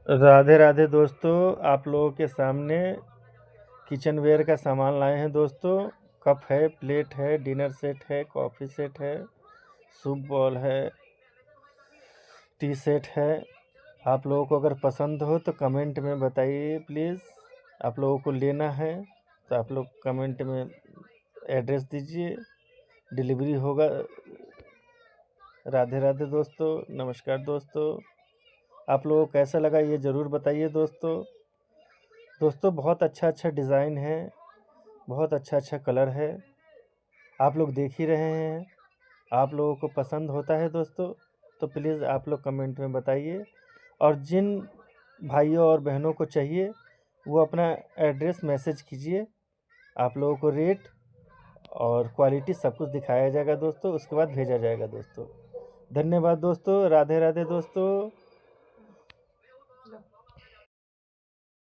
राधे राधे दोस्तों, आप लोगों के सामने किचन वेयर का सामान लाए हैं दोस्तों। कप है, प्लेट है, डिनर सेट है, कॉफ़ी सेट है, सूप बॉल है, टी सेट है। आप लोगों को अगर पसंद हो तो कमेंट में बताइए प्लीज़। आप लोगों को लेना है तो आप लोग कमेंट में एड्रेस दीजिए, डिलीवरी होगा। राधे राधे दोस्तों, नमस्कार दोस्तों। आप लोगों को कैसा लगा ये ज़रूर बताइए दोस्तों। दोस्तों बहुत अच्छा डिज़ाइन है, बहुत अच्छा कलर है। आप लोग देख ही रहे हैं। आप लोगों को पसंद होता है दोस्तों तो प्लीज़ आप लोग कमेंट में बताइए। और जिन भाइयों और बहनों को चाहिए वो अपना एड्रेस मैसेज कीजिए। आप लोगों को रेट और क्वालिटी सब कुछ दिखाया जाएगा दोस्तों, उसके बाद भेजा जाएगा दोस्तों। धन्यवाद दोस्तों, राधे राधे दोस्तों।